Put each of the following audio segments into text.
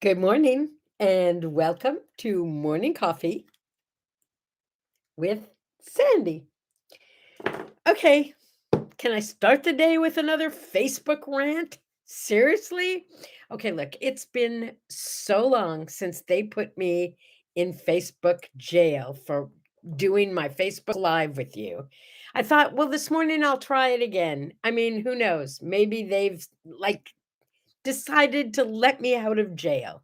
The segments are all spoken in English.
Good morning and welcome to Morning Coffee with Sandy. Okay, can I start the day with another Facebook rant? Seriously? Okay, look, it's been so long since they put me in Facebook jail for doing my Facebook Live with you. I thought, well, this morning I'll try it again. I mean, who knows? Maybe they've decided to let me out of jail.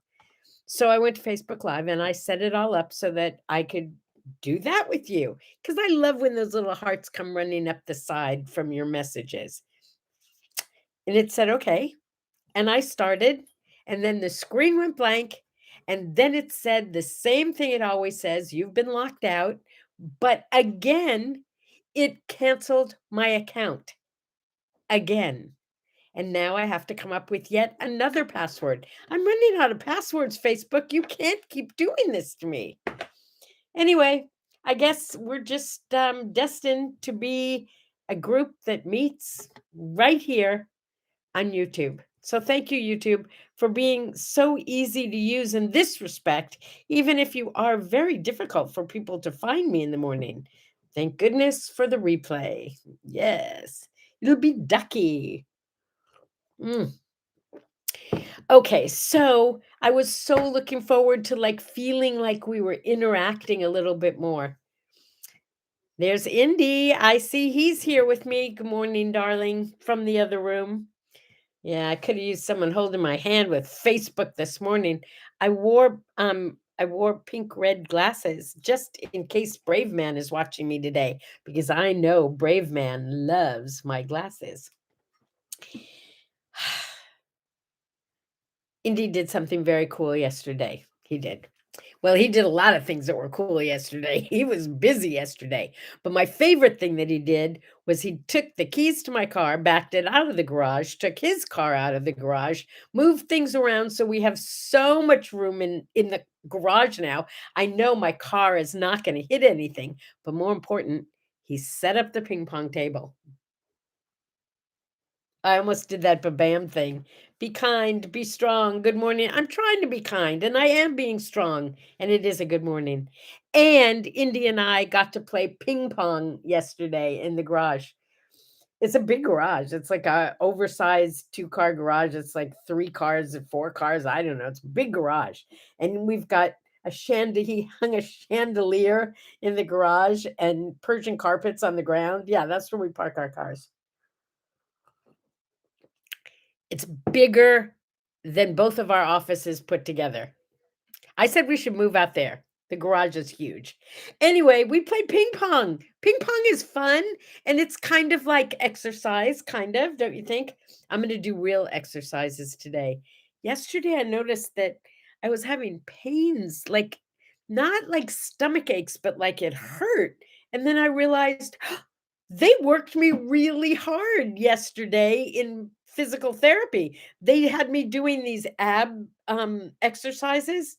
So I went to Facebook Live and I set it all up so that I could do that with you because I love when those little hearts come running up the side from your messages. And it said, okay. And I started, and then the screen went blank. And then it said the same thing it always says, you've been locked out. But again, it canceled my account again. And now I have to come up with yet another password. I'm running out of passwords, Facebook. You can't keep doing this to me. Anyway, I guess we're just destined to be a group that meets right here on YouTube. So thank you, YouTube, for being so easy to use in this respect, even if you are very difficult for people to find me in the morning. Thank goodness for the replay. Yes, it'll be ducky. Mm. Okay, so I was so looking forward to feeling like we were interacting a little bit more. There's Indy. I see he's here with me. Good morning, darling, from the other room. Yeah, I could have used someone holding my hand with Facebook this morning. I wore pink red glasses just in case Brave Man is watching me today because I know Brave Man loves my glasses. Indy did something very cool yesterday. He did. Well, he did a lot of things that were cool yesterday. He was busy yesterday. But my favorite thing that he did was he took the keys to my car, backed it out of the garage, took his car out of the garage, moved things around so we have so much room in the garage now. I know my car is not going to hit anything, but more important, he set up the ping pong table. I almost did that ba-bam thing. Be kind, be strong. Good morning. I'm trying to be kind, and I am being strong, and it is a good morning. And Indy and I got to play ping pong yesterday in the garage. It's a big garage. It's like a oversized two-car garage. It's like 3 cars or 4 cars. I don't know. It's a big garage. And we've got a he hung a chandelier in the garage and Persian carpets on the ground. Yeah, that's where we park our cars. It's bigger than both of our offices put together. I said we should move out there. The garage is huge. Anyway, we played ping pong. Ping pong is fun and it's kind of like exercise, kind of, don't you think? I'm going to do real exercises today. Yesterday, I noticed that I was having pains, not like stomach aches, but like it hurt. And then I realized they worked me really hard yesterday in physical therapy. They had me doing these ab exercises,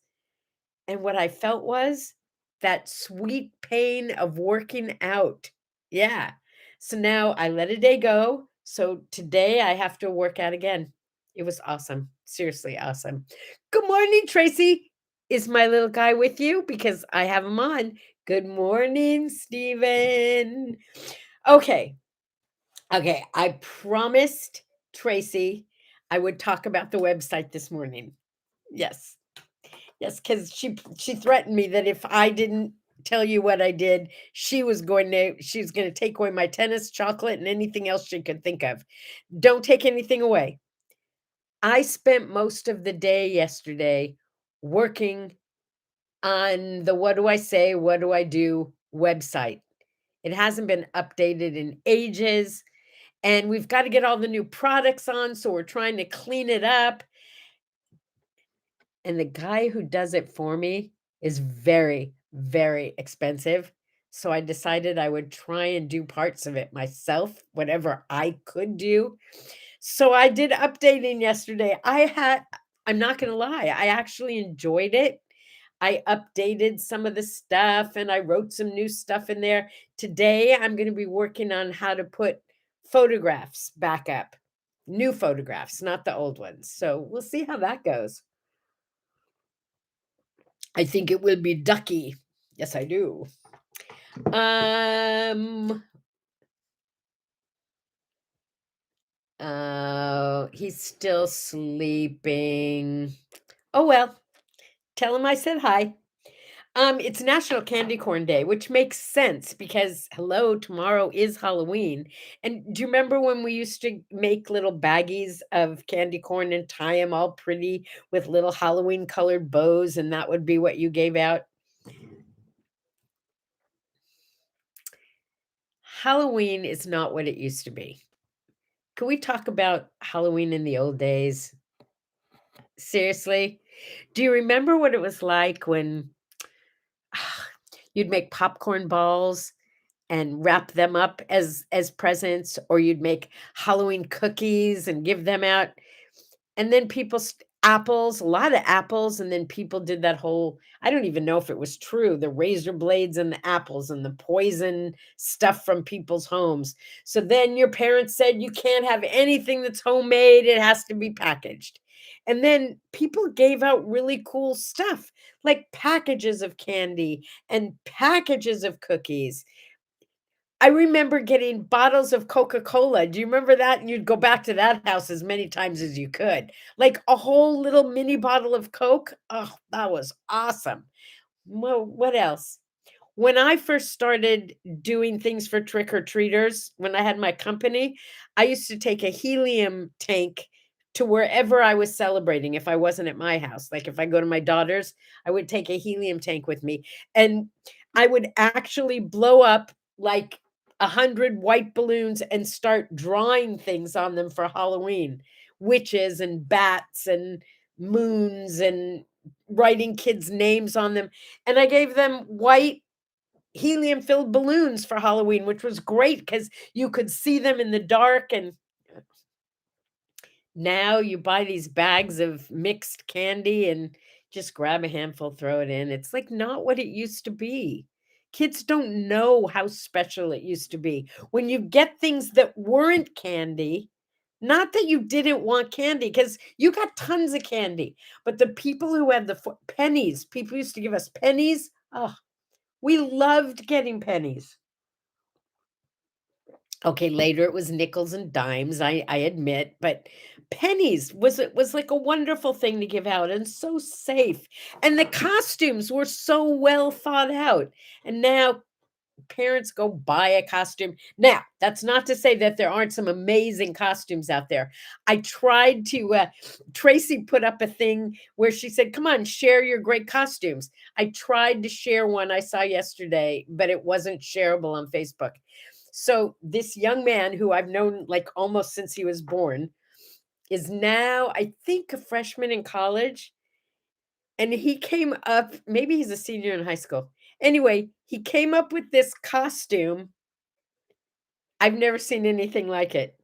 and what I felt was that sweet pain of working out. Yeah. So now I let a day go. So today I have to work out again. It was awesome. Seriously awesome. Good morning, Tracy. Is my little guy with you? Because I have him on. Good morning, Stephen. Okay. Okay, I promised Tracy I would talk about the website this morning. Yes. Yes, because she threatened me that if I didn't tell you what I did, she was gonna take away my tennis, chocolate, and anything else she could think of. Don't take anything away. I spent most of the day yesterday working on the "What do I say, what do I do" website. It hasn't been updated in ages. And we've got to get all the new products on, so we're trying to clean it up. And the guy who does it for me is very, very expensive. So I decided I would try and do parts of it myself, whatever I could do. So I did updating yesterday. I'm not going to lie, I actually enjoyed it. I updated some of the stuff and I wrote some new stuff in there. Today, I'm going to be working on how to put photographs back up, new photographs, not the old ones. So we'll see how that goes. I think it will be Ducky. Yes, I do. Um, he's still sleeping. Oh well, tell him I said hi. It's National Candy Corn Day, which makes sense because hello, tomorrow is Halloween. And do you remember when we used to make little baggies of candy corn and tie them all pretty with little Halloween colored bows, and that would be what you gave out? Halloween is not what it used to be. Can we talk about Halloween in the old days? Seriously? Do you remember what it was like when you'd make popcorn balls and wrap them up as presents, or you'd make Halloween cookies and give them out? And then people apples, a lot of apples, and then people did that whole, I don't even know if it was true, the razor blades and the apples and the poison stuff from people's homes. So then your parents said you can't have anything that's homemade, it has to be packaged. And then people gave out really cool stuff, like packages of candy and packages of cookies. I remember getting bottles of Coca-Cola. Do you remember that? And you'd go back to that house as many times as you could. Like a whole little mini bottle of Coke. Oh, that was awesome. Well, what else? When I first started doing things for trick or treaters, when I had my company, I used to take a helium tank to wherever I was celebrating if I wasn't at my house. Like if I go to my daughter's, I would take a helium tank with me and I would actually blow up like 100 white balloons and start drawing things on them for Halloween. Witches and bats and moons and writing kids' names on them. And I gave them white helium-filled balloons for Halloween, which was great because you could see them in the dark, and now you buy these bags of mixed candy and just grab a handful, throw it in. It's, like, not what it used to be. Kids don't know how special it used to be. When you get things that weren't candy, not that you didn't want candy, because you got tons of candy, but the people who had the pennies, people used to give us pennies. Oh, we loved getting pennies. Okay, later it was nickels and dimes, I admit, but pennies was like a wonderful thing to give out and so safe. And the costumes were so well thought out. And now parents go buy a costume. Now, that's not to say that there aren't some amazing costumes out there. I tried to Tracy put up a thing where she said, "Come on, share your great costumes." I tried to share one I saw yesterday, but it wasn't shareable on Facebook. So this young man who I've known like almost since he was born is now, I think, a freshman in college. And he came up, maybe he's a senior in high school. Anyway, he came up with this costume. I've never seen anything like it.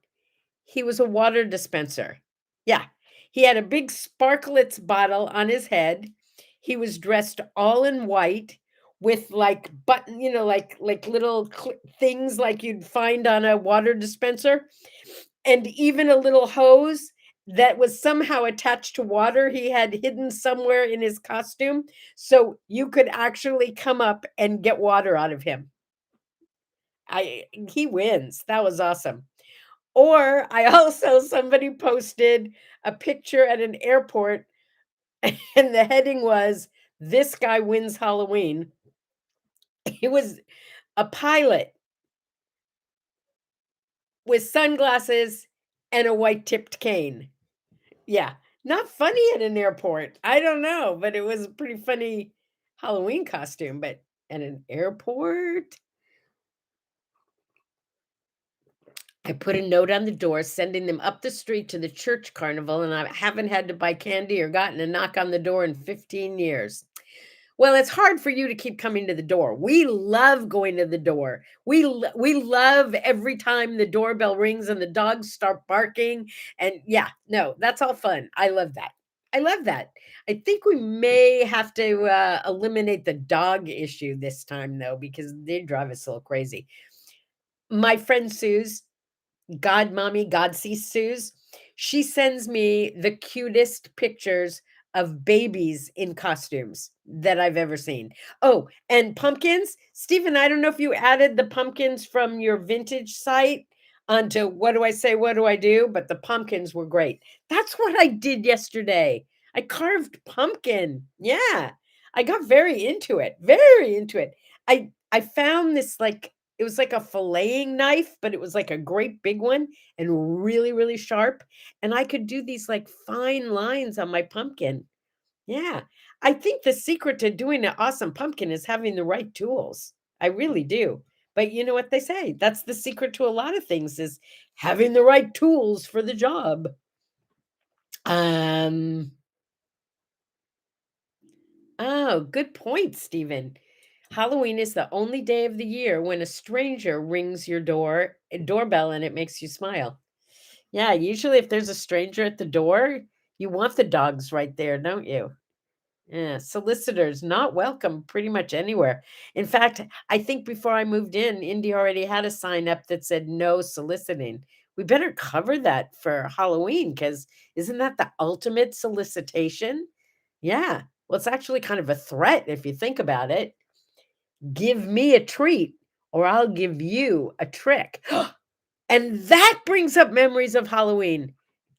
He was a water dispenser. Yeah. He had a big Sparklets bottle on his head. He was dressed all in white with like button, like little things like you'd find on a water dispenser, and even a little hose that was somehow attached to water he had hidden somewhere in his costume so you could actually come up and get water out of him. I He wins. That was awesome. Or I also somebody posted a picture at an airport and the heading was, "This guy wins Halloween." It was a pilot with sunglasses and a white tipped cane. Yeah, not funny at an airport. I don't know, but it was a pretty funny Halloween costume, but at an airport? I put a note on the door sending them up the street to the church carnival, and I haven't had to buy candy or gotten a knock on the door in 15 years. Well, it's hard for you to keep coming to the door. We love going to the door. We love every time the doorbell rings and the dogs start barking. And yeah, no, that's all fun. I love that. I love that. I think we may have to eliminate the dog issue this time, though, because they drive us a little crazy. My friend Sue's, God Mommy, God sees Sue's, she sends me the cutest pictures of babies in costumes that I've ever seen. Oh, and pumpkins. Stephen, I don't know if you added the pumpkins from your vintage site onto What Do I Say, What Do I Do? But the pumpkins were great. That's what I did yesterday. I carved pumpkin. Yeah. I got very into it. Very into it. I found this like it was like a filleting knife, but it was like a great big one and really, really sharp. And I could do these like fine lines on my pumpkin. Yeah. I think the secret to doing an awesome pumpkin is having the right tools. I really do. But you know what they say? That's the secret to a lot of things is having the right tools for the job. Um Oh, good point, Stephen. Halloween is the only day of the year when a stranger rings your doorbell and it makes you smile. Yeah, usually if there's a stranger at the door, you want the dogs right there, don't you? Yeah, solicitors not welcome pretty much anywhere. In fact, I think before I moved in, Indy already had a sign up that said no soliciting. We better cover that for Halloween because isn't that the ultimate solicitation? Yeah. Well, it's actually kind of a threat if you think about it. Give me a treat or I'll give you a trick. And that brings up memories of Halloween.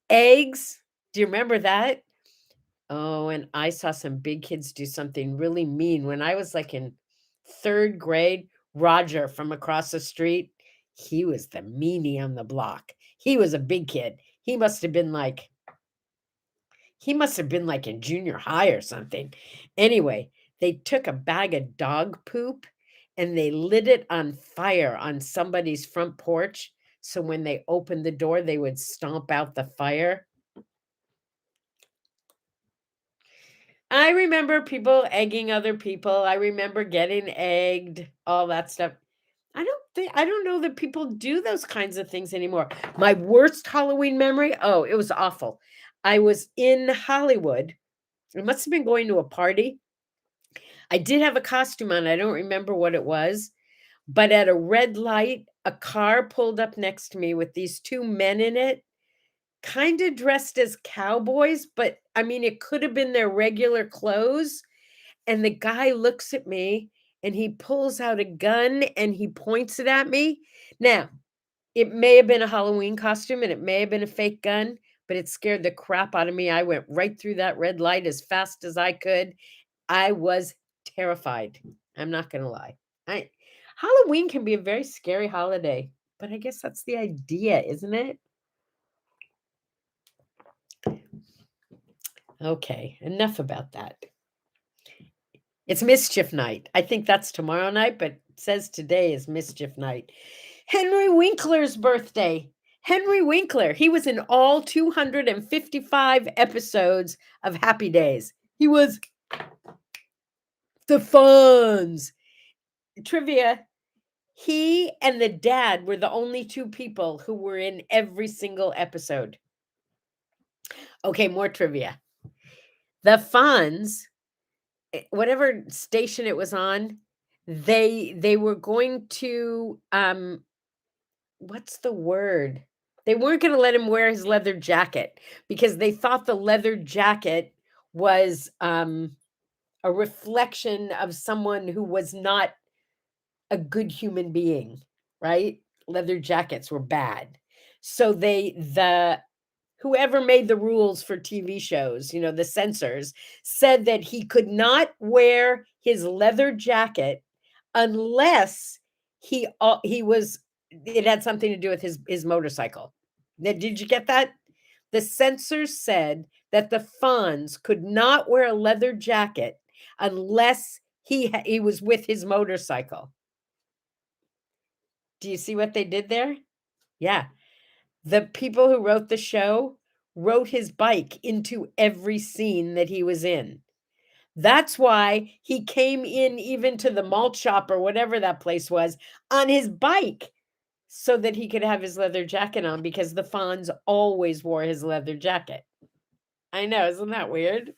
Eggs. Do you remember that? Oh, and I saw some big kids do something really mean when I was like in third grade. Roger from across the street, he was the meanie on the block. He was a big kid. He must have been like in junior high or something. Anyway, they took a bag of dog poop and they lit it on fire on somebody's front porch. So when they opened the door, they would stomp out the fire. I remember people egging other people. I remember getting egged, all that stuff. I don't know that people do those kinds of things anymore. My worst Halloween memory, oh, it was awful. I was in Hollywood. I must have been going to a party. I did have a costume on. I don't remember what it was, but at a red light, a car pulled up next to me with these two men in it, kind of dressed as cowboys, but I mean, it could have been their regular clothes. And the guy looks at me and he pulls out a gun and he points it at me. Now, it may have been a Halloween costume and it may have been a fake gun, but it scared the crap out of me. I went right through that red light as fast as I could. I was terrified. I'm not going to lie. I Halloween can be a very scary holiday, but I guess that's the idea, isn't it? Okay, enough about that. It's mischief night. I think that's tomorrow night, but it says today is mischief night. Henry Winkler's birthday. Henry Winkler. He was in all 255 episodes of Happy Days. He was the FONZ. Trivia. He and the dad were the only two people who were in every single episode. Okay, more trivia. The FONZ, whatever station it was on, they were going to what's the word? They weren't going to let him wear his leather jacket because they thought the leather jacket was a reflection of someone who was not a good human being, right? Leather jackets were bad. So the whoever made the rules for TV shows, the censors, said that he could not wear his leather jacket unless he was it had something to do with his motorcycle. Now, did you get that? The censors said that the Fonz could not wear a leather jacket unless he was with his motorcycle. Do you see what they did there? Yeah. The people who wrote the show wrote his bike into every scene that he was in. That's why he came in even to the malt shop or whatever that place was on his bike so that he could have his leather jacket on because the Fonz always wore his leather jacket. I know, isn't that weird?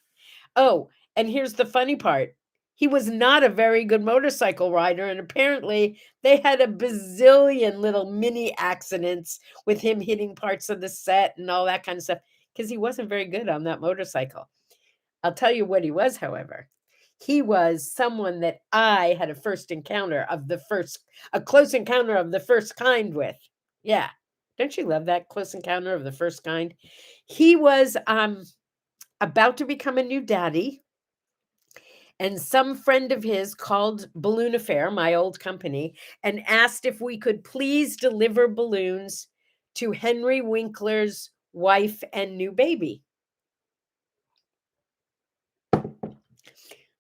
Oh, and here's the funny part. He was not a very good motorcycle rider, and apparently they had a bazillion little mini accidents with him hitting parts of the set and all that kind of stuff because he wasn't very good on that motorcycle. I'll tell you what he was, however. He was someone that I had a close encounter of the first kind with. Yeah. Don't you love that close encounter of the first kind? He was about to become a new daddy, and some friend of his called Balloon Affair, my old company, and asked if we could please deliver balloons to Henry Winkler's wife and new baby.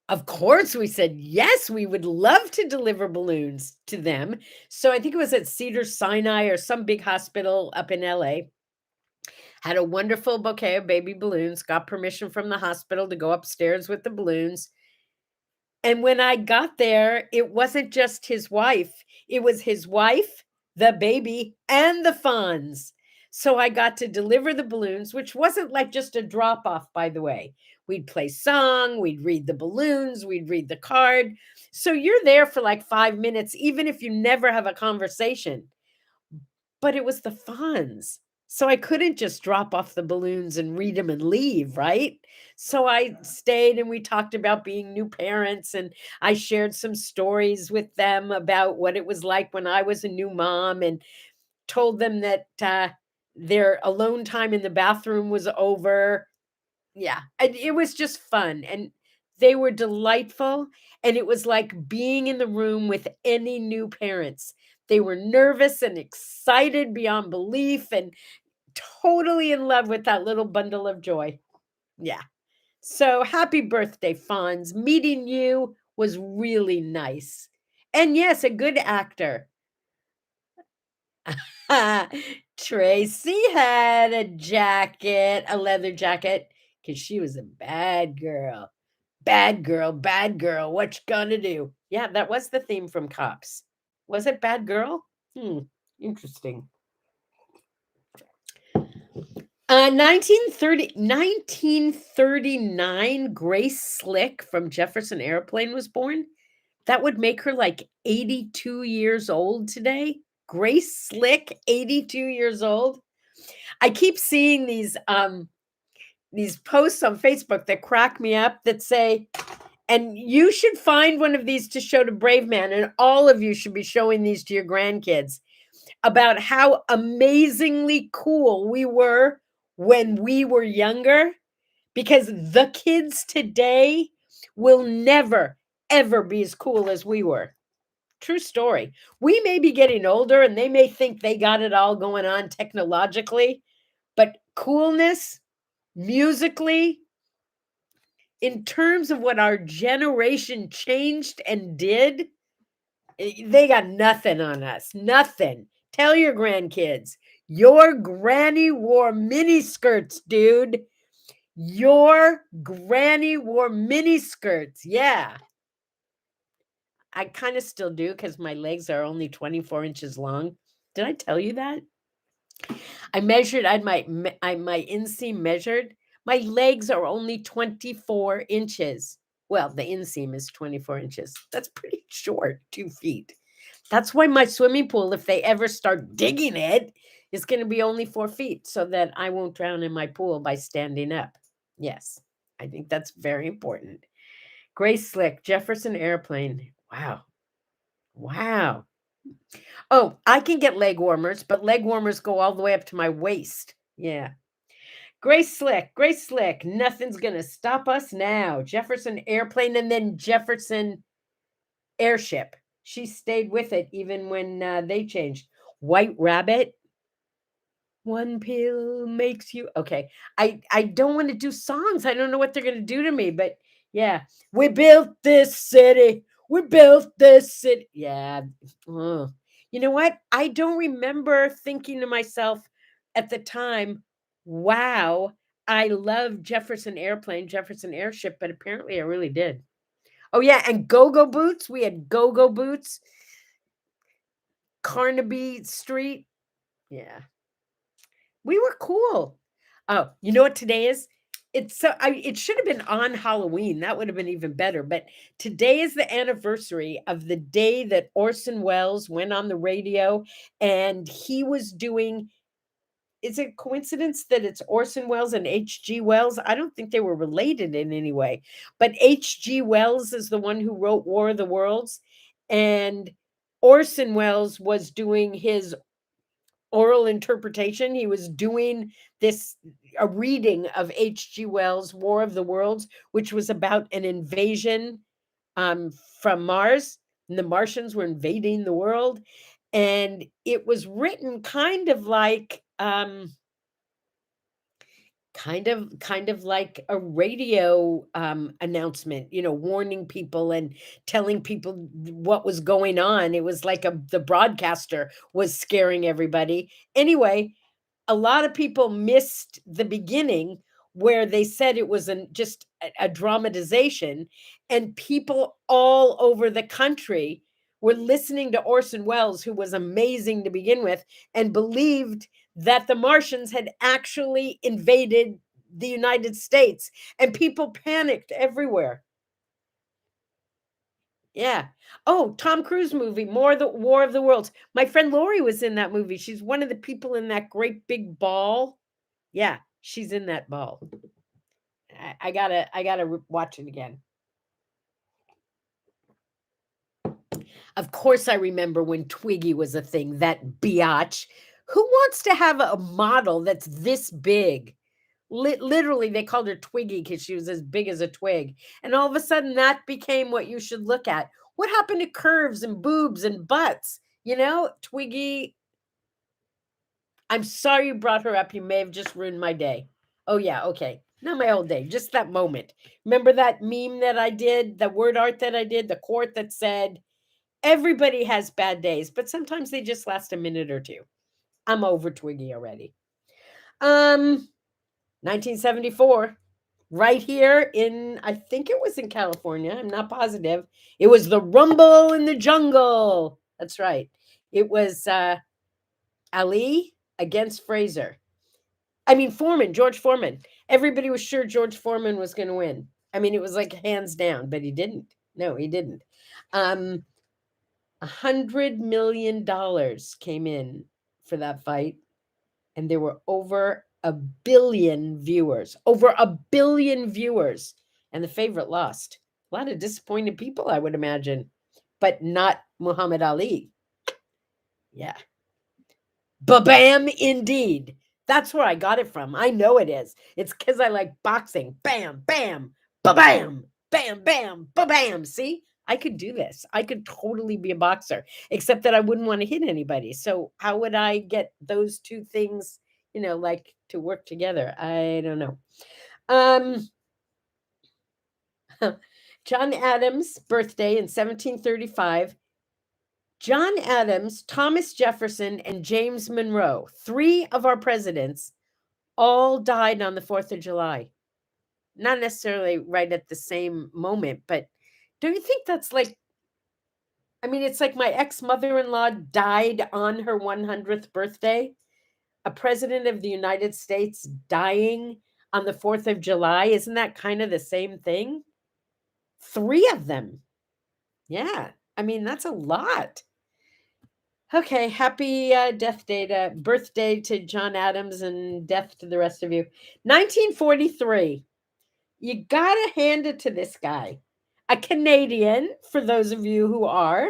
Of course, we said, yes, we would love to deliver balloons to them. So I think it was at Cedars-Sinai or some big hospital up in LA. Had a wonderful bouquet of baby balloons, got permission from the hospital to go upstairs with the balloons. And when I got there, it wasn't just his wife. It was his wife, the baby, and the FONZ. So I got to deliver the balloons, which wasn't like just a drop off, by the way. We'd play song, we'd read the balloons, we'd read the card. So you're there for like 5 minutes, even if you never have a conversation. But it was the FONZ. So I couldn't just drop off the balloons and read them and leave, right? So I stayed and we talked about being new parents, and I shared some stories with them about what it was like when I was a new mom, and told them that their alone time in the bathroom was over. Yeah, and it was just fun, and they were delightful, and it was like being in the room with any new parents. They were nervous and excited beyond belief and totally in love with that little bundle of joy. Yeah. So happy birthday, Fonz. Meeting you was really nice. And yes, a good actor. Tracy had a jacket, a leather jacket, because she was a bad girl. Bad girl, bad girl. What you gonna do? Yeah, that was the theme from Cops. Was it Bad Girl? Interesting. 1939, Grace Slick from Jefferson Airplane was born. That would make her like 82 years old today. Grace Slick, 82 years old. I keep seeing these posts on Facebook that crack me up that say, and you should find one of these to show to Brave Man, and all of you should be showing these to your grandkids, about how amazingly cool we were when we were younger, because the kids today will never, ever be as cool as we were. True story. We may be getting older and they may think they got it all going on technologically, but coolness, musically, in terms of what our generation changed and did, they got nothing on us. Nothing. Tell your grandkids, your granny wore mini skirts, dude. Your granny wore mini skirts. Yeah. I kind of still do because my legs are only 24 inches long. Did I tell you that? I measured, I had my inseam measured. My legs are only 24 inches. Well, the inseam is 24 inches. That's pretty short, 2 feet. That's why my swimming pool, if they ever start digging it, is going to be only 4 feet so that I won't drown in my pool by standing up. Yes, I think that's very important. Grace Slick, Jefferson Airplane. Wow. Wow. Oh, I can get leg warmers, but leg warmers go all the way up to my waist. Yeah. Grace Slick. Nothing's going to stop us now. Jefferson Airplane, and then Jefferson Airship. She stayed with it even when they changed. White Rabbit. One pill makes you okay. I don't want to do songs. I don't know what they're going to do to me, but yeah. We built this city. We built this city. Yeah. You know what? I don't remember thinking to myself at the time, wow, I love Jefferson Airplane, Jefferson Airship, but apparently I really did. Oh yeah, and go-go boots. We had go-go boots. Carnaby Street. Yeah. We were cool. Oh, you know what today is? It should have been on Halloween. That would have been even better. But today is the anniversary of the day that Orson Welles went on the radio and he was doing is it coincidence that it's Orson Welles and H.G. Wells? I don't think they were related in any way. But H.G. Wells is the one who wrote War of the Worlds, and Orson Welles was doing his oral interpretation. He was doing a reading of H.G. Wells' War of the Worlds, which was about an invasion from Mars, and the Martians were invading the world. And it was written kind of like like a radio announcement, warning people and telling people what was going on. It was like the broadcaster was scaring everybody. Anyway, a lot of people missed the beginning where they said it was just a dramatization, and people all over the country were listening to Orson Welles, who was amazing to begin with, and believed that the Martians had actually invaded the United States, and people panicked everywhere. Yeah. Oh, Tom Cruise movie, the War of the Worlds. My friend Lori was in that movie. She's one of the people in that great big ball. Yeah, she's in that ball. I gotta watch it again. Of course, I remember when Twiggy was a thing, that biatch. Who wants to have a model that's this big? Literally, they called her Twiggy because she was as big as a twig. And all of a sudden, that became what you should look at. What happened to curves and boobs and butts? Twiggy. I'm sorry you brought her up. You may have just ruined my day. Oh, yeah. Okay. Not my whole day, just that moment. Remember that meme that I did, the word art that I did, the quote that said, everybody has bad days, but sometimes they just last a minute or two. I'm over Twiggy already. 1974, right here I think it was in California. I'm not positive. It was the Rumble in the Jungle. That's right. It was Ali against Fraser. George Foreman. Everybody was sure George Foreman was going to win. It was like hands down, but he didn't. No, he didn't. $100 million came in for that fight, and there were over 1 billion viewers. Over 1 billion viewers, and the favorite lost. A lot of disappointed people, I would imagine, but not Muhammad Ali. Yeah. Ba-bam, indeed. That's where I got it from. I know it is. It's because I like boxing. Bam, bam, ba-bam, bam, bam, ba-bam. See? I could do this. I could totally be a boxer, except that I wouldn't want to hit anybody. So how would I get those two things, to work together? I don't know. John Adams' birthday in 1735. John Adams, Thomas Jefferson, and James Monroe, 3 of our presidents, all died on the 4th of July. Not necessarily right at the same moment, but don't you think that's like, it's like my ex-mother-in-law died on her 100th birthday. A president of the United States dying on the 4th of July. Isn't that kind of the same thing? 3 of them. Yeah. That's a lot. Okay, happy birthday to John Adams, and death to the rest of you. 1943. You gotta hand it to this guy. A Canadian, for those of you who are.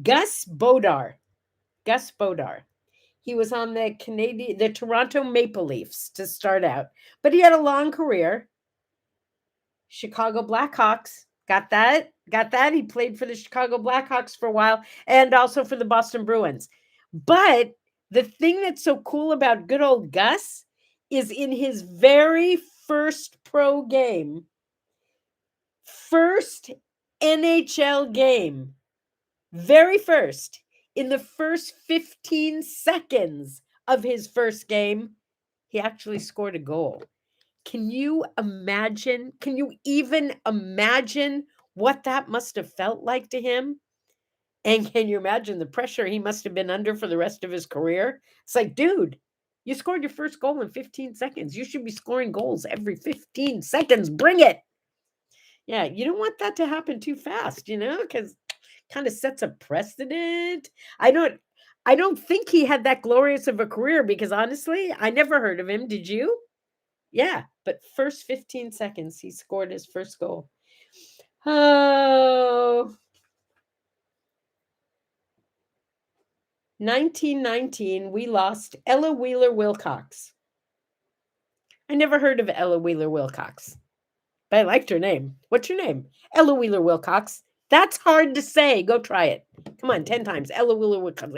Gus Bodar. Gus Bodar. He was on the Toronto Maple Leafs to start out, but he had a long career. Chicago Blackhawks. Got that? He played for the Chicago Blackhawks for a while, and also for the Boston Bruins. But the thing that's so cool about good old Gus is in his very first pro game, first NHL game, very first, in the first 15 seconds of his first game, he actually scored a goal. Can you imagine? Can you even imagine what that must have felt like to him? And can you imagine the pressure he must have been under for the rest of his career? It's like, dude, you scored your first goal in 15 seconds. You should be scoring goals every 15 seconds. Bring it. Yeah, you don't want that to happen too fast, because kind of sets a precedent. I don't think he had that glorious of a career because honestly, I never heard of him. Did you? Yeah, but first 15 seconds, he scored his first goal. Oh, 1919, we lost Ella Wheeler Wilcox. I never heard of Ella Wheeler Wilcox, but I liked her name. What's your name? Ella Wheeler Wilcox. That's hard to say. Go try it. Come on, 10 times. Ella Wheeler Wilcox.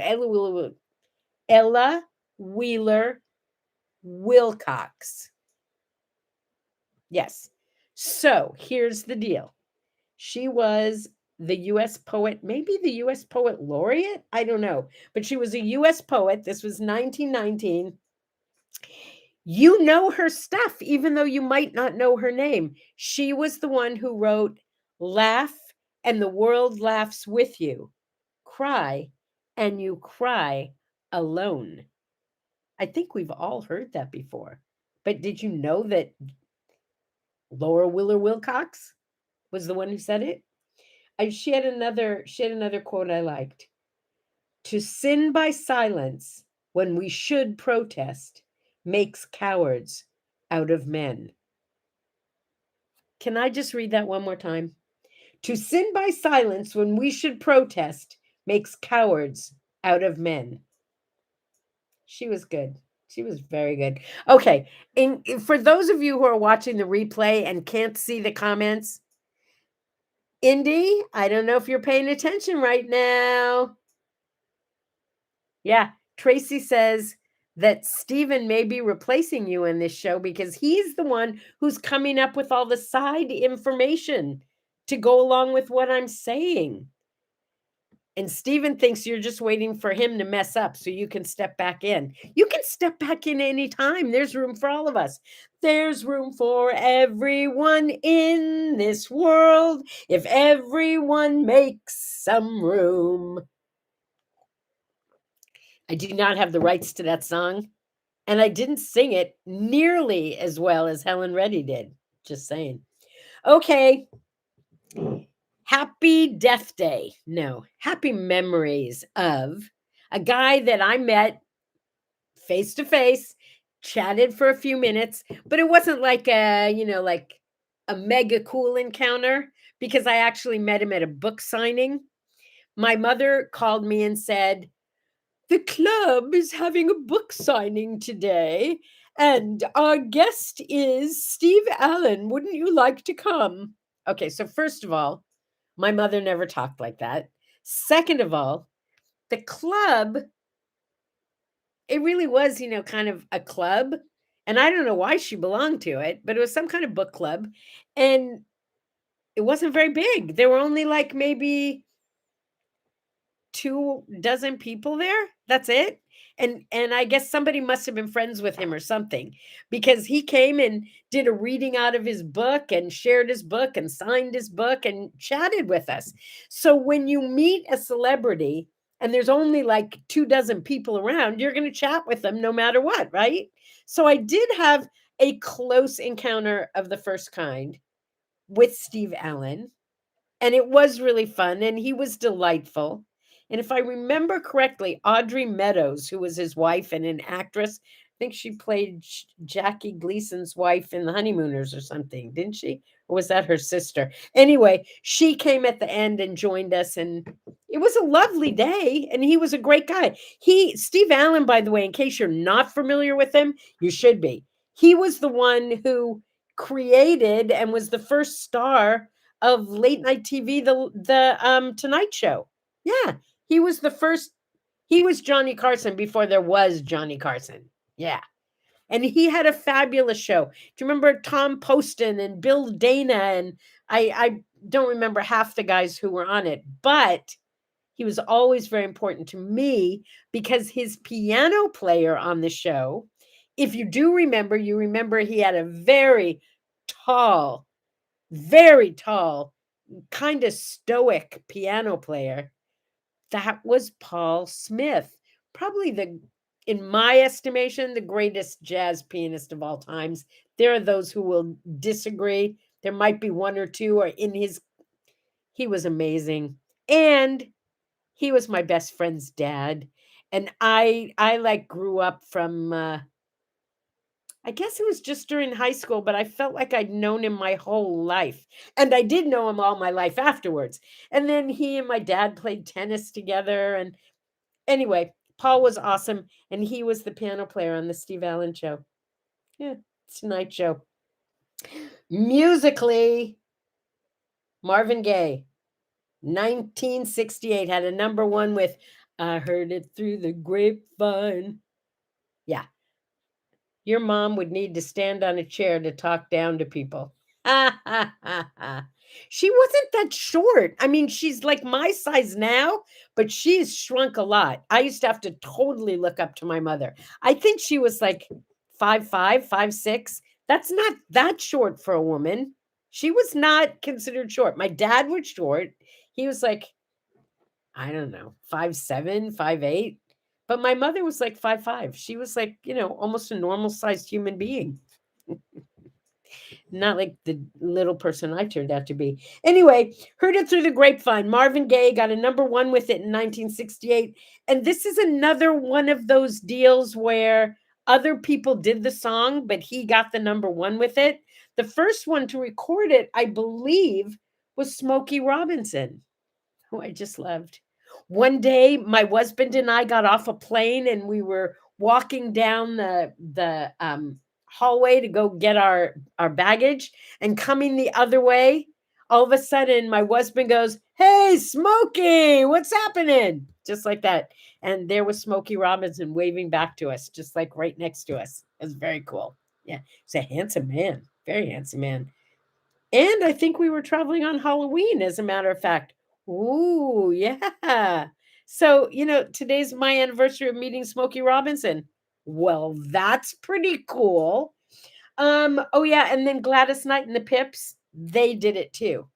Ella Wheeler Wilcox. Yes. So here's the deal. She was the US poet, maybe the US poet laureate. I don't know. But she was a US poet. This was 1919. You know her stuff, even though you might not know her name. She was the one who wrote Laugh and the World Laughs with You, Cry and You Cry Alone. I think we've all heard that before. But did you know that Laura Wheeler Wilcox was the one who said it? She had another quote I liked. To sin by silence when we should protest makes cowards out of men. Can I just read that one more time? To sin by silence when we should protest makes cowards out of men. She was good. She was very good. Okay. And for those of you who are watching the replay and can't see the comments, Indy, I don't know if you're paying attention right now. Yeah. Tracy says that Stephen may be replacing you in this show because he's the one who's coming up with all the side information to go along with what I'm saying. And Stephen thinks you're just waiting for him to mess up so you can step back in. You can step back in anytime. There's room for all of us. There's room for everyone in this world if everyone makes some room. I do not have the rights to that song, and I didn't sing it nearly as well as Helen Reddy did. Just saying. Okay. Happy Death Day. No, happy memories of a guy that I met face to face, chatted for a few minutes, but it wasn't like like a mega cool encounter because I actually met him at a book signing. My mother called me and said, "The club is having a book signing today, and our guest is Steve Allen. Wouldn't you like to come?" Okay, so first of all, my mother never talked like that. Second of all, the club, it really was, kind of a club. And I don't know why she belonged to it, but it was some kind of book club. And it wasn't very big. There were only like maybe 24 people there. That's it. And I guess somebody must have been friends with him or something because he came and did a reading out of his book and shared his book and signed his book and chatted with us. So when you meet a celebrity and there's only like 24 people around, you're going to chat with them no matter what, right? So I did have a close encounter of the first kind with Steve Allen, and it was really fun, and he was delightful. And if I remember correctly, Audrey Meadows, who was his wife and an actress, I think she played Jackie Gleason's wife in The Honeymooners or something, didn't she? Or was that her sister? Anyway, she came at the end and joined us, and it was a lovely day, and he was a great guy. Steve Allen, by the way, in case you're not familiar with him, you should be. He was the one who created and was the first star of late night TV, the Tonight Show. Yeah, he was the first. He was Johnny Carson before there was Johnny Carson. Yeah, and he had a fabulous show. Do you remember Tom Poston and Bill Dana? And I don't remember half the guys who were on it, but he was always very important to me because his piano player on the show, if you do remember, you remember he had a very tall, kind of stoic piano player. That was Paul Smith, probably in my estimation, the greatest jazz pianist of all times. There are those who will disagree. There might be one or two, or he was amazing. And he was my best friend's dad. And I like grew up from I guess it was just during high school, but I felt like I'd known him my whole life. And I did know him all my life afterwards. And then he and my dad played tennis together. And anyway, Paul was awesome. And he was the piano player on the Steve Allen show. Yeah, Tonight Show. Musically, Marvin Gaye, 1968, had a number one with I Heard It Through the Grapevine. Yeah. Your mom would need to stand on a chair to talk down to people. She wasn't that short. I mean, she's like my size now, but she's shrunk a lot. I used to have to totally look up to my mother. I think she was like 5'5", 5'6". That's not that short for a woman. She was not considered short. My dad was short. He was like, I don't know, 5'7", 5'8". But my mother was like 5'5". She was like, almost a normal sized human being. Not like the little person I turned out to be. Anyway, Heard It Through the Grapevine. Marvin Gaye got a number one with it in 1968. And this is another one of those deals where other people did the song, but he got the number one with it. The first one to record it, I believe, was Smokey Robinson, who I just loved. One day, my husband and I got off a plane and we were walking down the hallway to go get our baggage, and coming the other way, all of a sudden, my husband goes, "Hey, Smokey, what's happening?" Just like that. And there was Smokey Robinson waving back to us, just like right next to us. It was very cool. Yeah, he's a handsome man, very handsome man. And I think we were traveling on Halloween, as a matter of fact. Ooh, yeah. So, today's my anniversary of meeting Smokey Robinson. Well, that's pretty cool. Oh yeah, and then Gladys Knight and the Pips, they did it too.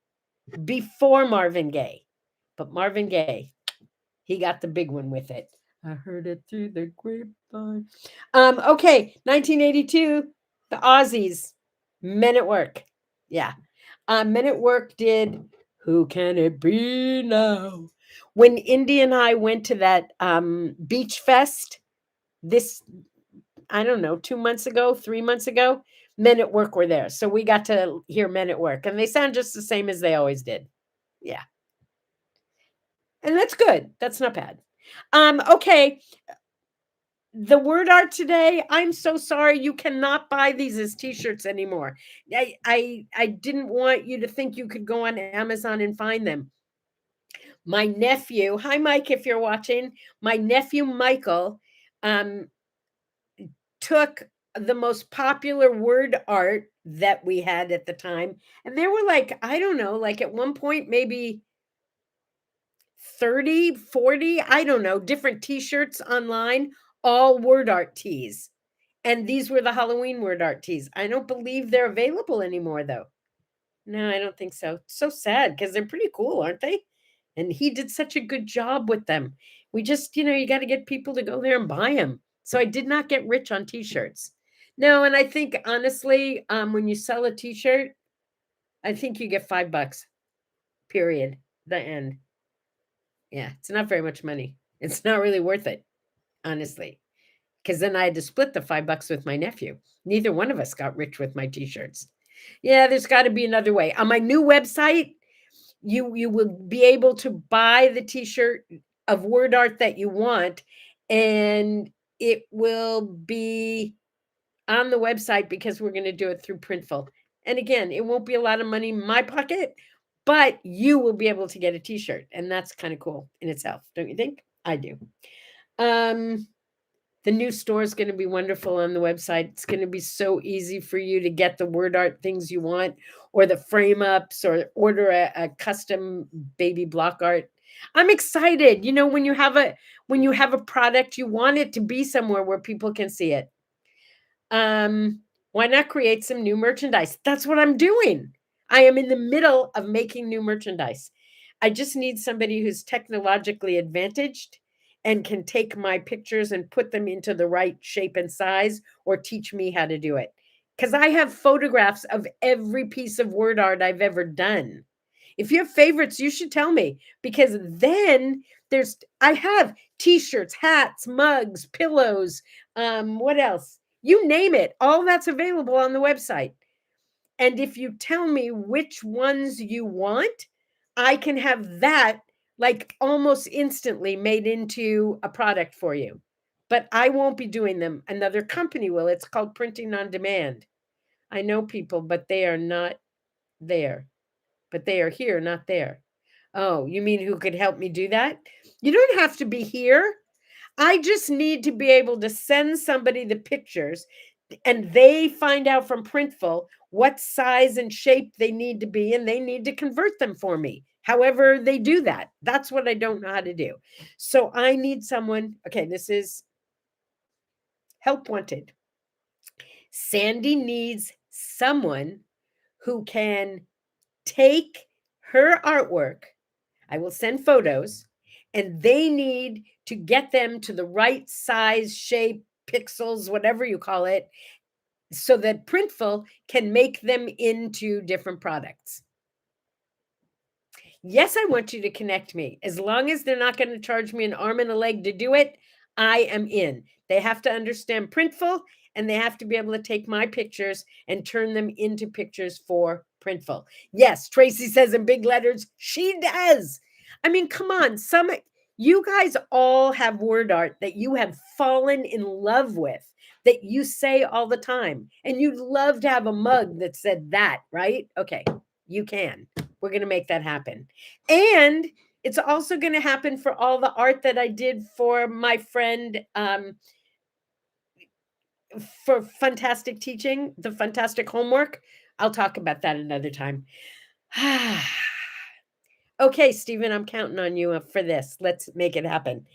Before Marvin Gaye. But Marvin Gaye, he got the big one with it. I heard it through the grapevine. Okay, 1982, the Aussies, Men at Work. Yeah. Men at Work did Who Can It Be Now? When Indy and I went to that beach fest, this, I don't know, 2 months ago, 3 months ago, Men at Work were there. So we got to hear Men at Work, and they sound just the same as they always did. Yeah. And that's good. That's not bad. Okay. The word art today, I'm so sorry, you cannot buy these as t-shirts anymore. I didn't want you to think you could go on Amazon and find them. My nephew, hi Mike, if you're watching, my nephew Michael took the most popular word art that we had at the time, and there were like, I don't know, like at one point maybe 30, 40, I don't know, different t-shirts online, all word art tees. And these were the Halloween word art tees. I don't believe they're available anymore, though. No, I don't think so. So sad, because they're pretty cool, aren't they? And he did such a good job with them. We just, you got to get people to go there and buy them. So I did not get rich on t-shirts. No, and I think honestly, when you sell a t-shirt, I think you get $5. Period. The end. Yeah, it's not very much money. It's not really worth it, honestly. Because then I had to split the $5 with my nephew. Neither one of us got rich with my t-shirts. Yeah, there's got to be another way. On my new website, you will be able to buy the t-shirt of word art that you want, and it will be on the website because we're going to do it through Printful. And again, it won't be a lot of money in my pocket, but you will be able to get a t-shirt, and that's kind of cool in itself, don't you think? I do. The new store is going to be wonderful on the website. It's going to be so easy for you to get the word art things you want, or the frame ups, or order a custom baby block art. I'm excited. When you have a product, you want it to be somewhere where people can see it. Why not create some new merchandise? That's what I'm doing. I am in the middle of making new merchandise. I just need somebody who's technologically advantaged and can take my pictures and put them into the right shape and size, or teach me how to do it. Because I have photographs of every piece of word art I've ever done. If you have favorites, you should tell me, because then I have t-shirts, hats, mugs, pillows, what else? You name it. All that's available on the website. And if you tell me which ones you want, I can have that like almost instantly made into a product for you. But I won't be doing them. Another company will. It's called Printing on Demand. I know people, but they are not there. But they are here, not there. Oh, you mean who could help me do that? You don't have to be here. I just need to be able to send somebody the pictures, and they find out from Printful what size and shape they need to be, and they need to convert them for me. However they do that. That's what I don't know how to do. So I need someone. Okay, this is help wanted. Sandy needs someone who can take her artwork. I will send photos, and they need to get them to the right size, shape, pixels, whatever you call it, so that Printful can make them into different products. Yes, I want you to connect me. As long as they're not going to charge me an arm and a leg to do it, I am in. They have to understand Printful, and they have to be able to take my pictures and turn them into pictures for Printful. Yes, Tracy says in big letters, she does. I mean, come on. You guys all have word art that you have fallen in love with, that you say all the time. And you'd love to have a mug that said that, right? Okay, you can. We're going to make that happen. And it's also going to happen for all the art that I did for my friend for Fantastic Teaching, the Fantastic Homework. I'll talk about that another time. Okay, Stephen, I'm counting on you for this. Let's make it happen.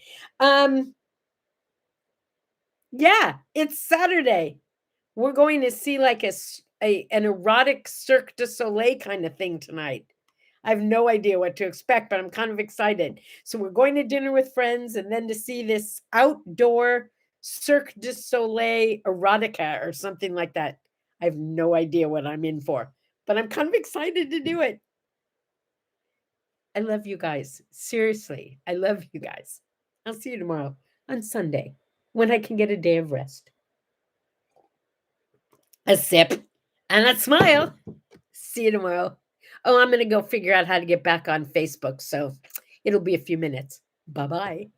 Yeah, it's Saturday. We're going to see like an erotic Cirque du Soleil kind of thing tonight. I have no idea what to expect, but I'm kind of excited. So we're going to dinner with friends, and then to see this outdoor Cirque du Soleil erotica or something like that. I have no idea what I'm in for, but I'm kind of excited to do it. I love you guys. Seriously, I love you guys. I'll see you tomorrow on Sunday when I can get a day of rest. A sip and a smile. See you tomorrow. Oh, I'm going to go figure out how to get back on Facebook, so it'll be a few minutes. Bye-bye.